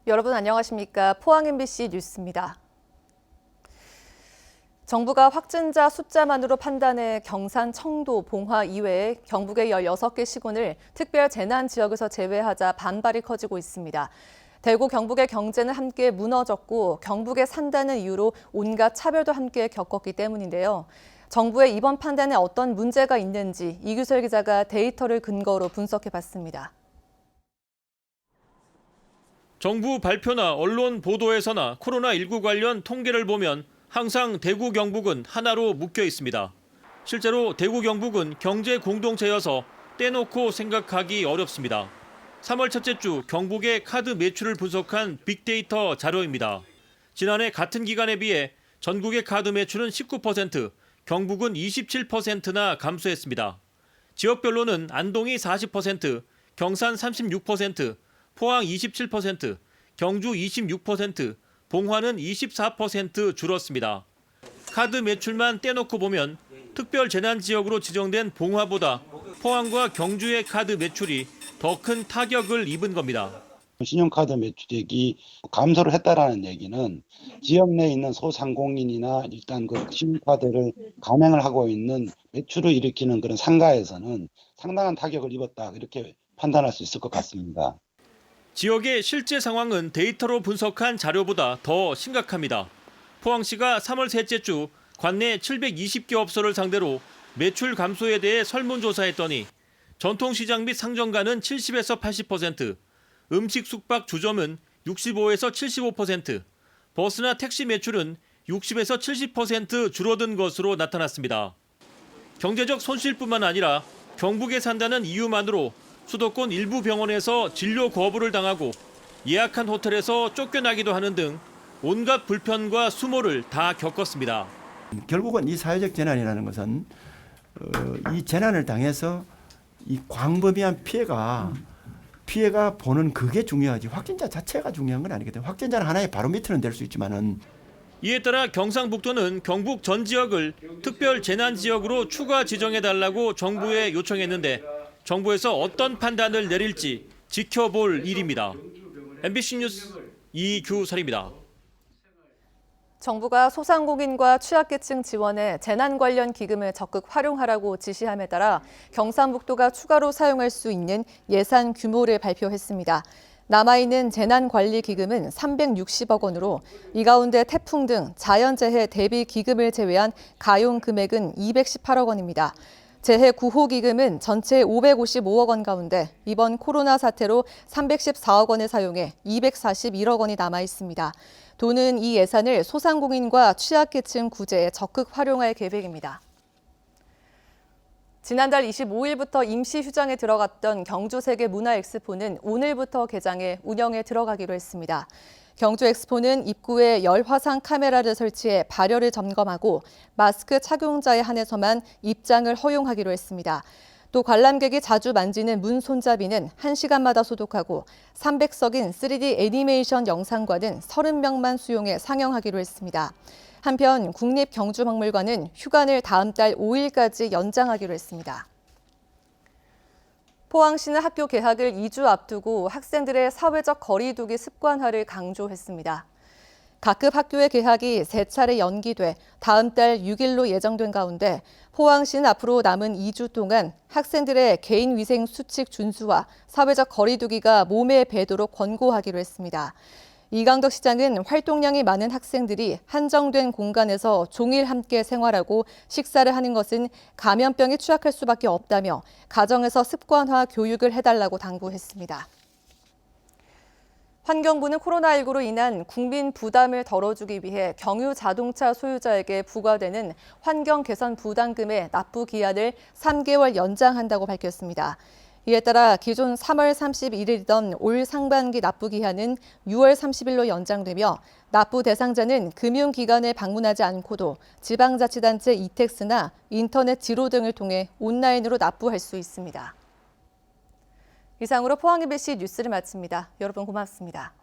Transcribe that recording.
여러분 안녕하십니까? 포항 MBC 뉴스입니다. 정부가 확진자 숫자만으로 판단해 경산, 청도, 봉화 이외에 경북의 16개 시군을 특별 재난 지역에서 제외하자 반발이 커지고 있습니다. 대구, 경북의 경제는 함께 무너졌고 경북에 산다는 이유로 온갖 차별도 함께 겪었기 때문인데요. 정부의 이번 판단에 어떤 문제가 있는지 이규설 기자가 데이터를 근거로 분석해봤습니다. 정부 발표나 언론 보도에서나 코로나19 관련 통계를 보면 항상 대구, 경북은 하나로 묶여 있습니다. 실제로 대구, 경북은 경제 공동체여서 떼놓고 생각하기 어렵습니다. 3월 첫째 주 경북의 카드 매출을 분석한 빅데이터 자료입니다. 지난해 같은 기간에 비해 전국의 카드 매출은 19%, 경북은 27%나 감소했습니다. 지역별로는 안동이 40%, 경산 36%, 포항 27%, 경주 26%, 봉화는 24% 줄었습니다. 카드 매출만 떼놓고 보면 특별 재난 지역으로 지정된 봉화보다 포항과 경주의 카드 매출이 더 큰 타격을 입은 겁니다. 신용카드 매출액이 감소를 했다라는 얘기는 지역 내에 있는 소상공인이나 일단 그 신용카드를 가맹을 하고 있는 매출을 일으키는 그런 상가에서는 상당한 타격을 입었다, 이렇게 판단할 수 있을 것 같습니다. 지역의 실제 상황은 데이터로 분석한 자료보다 더 심각합니다. 포항시가 3월 셋째 주 관내 720개 업소를 상대로 매출 감소에 대해 설문조사했더니 전통시장 및 상점가는 70에서 80%, 음식 숙박 주점은 65에서 75%, 버스나 택시 매출은 60에서 70% 줄어든 것으로 나타났습니다. 경제적 손실뿐만 아니라 경북에 산다는 이유만으로 수도권 일부 병원에서 진료 거부를 당하고 예약한 호텔에서 쫓겨나기도 하는 등 온갖 불편과 수모를 다 겪었습니다. 결국은 이 사회적 재난이라는 것은 이 재난을 당해서 이 광범위한 피해가 보는 그게 중요하지 확진자 자체가 중요한 건 아니거든요. 확진자는 하나의 바로미터는 될 수 있지만은 이에 따라 경상북도는 경북 전 지역을 특별 재난 지역으로 추가 지정해달라고 정부에 요청했는데 정부에서 어떤 판단을 내릴지 지켜볼 일입니다. MBC 뉴스 이규설입니다. 정부가 소상공인과 취약계층 지원에 재난 관련 기금을 적극 활용하라고 지시함에 따라 경상북도가 추가로 사용할 수 있는 예산 규모를 발표했습니다. 남아있는 재난관리기금은 360억 원으로 이 가운데 태풍 등 자연재해 대비 기금을 제외한 가용 금액은 218억 원입니다. 재해 구호 기금은 전체 555억 원 가운데 이번 코로나 사태로 314억 원을 사용해 241억 원이 남아 있습니다. 도는 이 예산을 소상공인과 취약계층 구제에 적극 활용할 계획입니다. 지난달 25일부터 임시 휴장에 들어갔던 경주 세계 문화 엑스포는 오늘부터 개장해 운영에 들어가기로 했습니다. 경주 엑스포는 입구에 열화상 카메라를 설치해 발열을 점검하고 마스크 착용자에 한해서만 입장을 허용하기로 했습니다. 또 관람객이 자주 만지는 문 손잡이는 1시간마다 소독하고 300석인 3D 애니메이션 영상관은 30명만 수용해 상영하기로 했습니다. 한편 국립경주박물관은 휴관을 다음 달 5일까지 연장하기로 했습니다. 포항시는 학교 개학을 2주 앞두고 학생들의 사회적 거리 두기 습관화를 강조했습니다. 각급 학교의 개학이 3차례 연기돼 다음 달 6일로 예정된 가운데 포항시는 앞으로 남은 2주 동안 학생들의 개인위생 수칙 준수와 사회적 거리 두기가 몸에 배도록 권고하기로 했습니다. 이강덕 시장은 활동량이 많은 학생들이 한정된 공간에서 종일 함께 생활하고 식사를 하는 것은 감염병에 취약할 수밖에 없다며 가정에서 습관화 교육을 해달라고 당부했습니다. 환경부는 코로나19로 인한 국민 부담을 덜어주기 위해 경유 자동차 소유자에게 부과되는 환경 개선 부담금의 납부 기한을 3개월 연장한다고 밝혔습니다. 이에 따라 기존 3월 31일이던 올 상반기 납부 기한은 6월 30일로 연장되며 납부 대상자는 금융기관을 방문하지 않고도 지방자치단체 이택스나 인터넷 지로 등을 통해 온라인으로 납부할 수 있습니다. 이상으로 포항 MBC 뉴스를 마칩니다. 여러분 고맙습니다.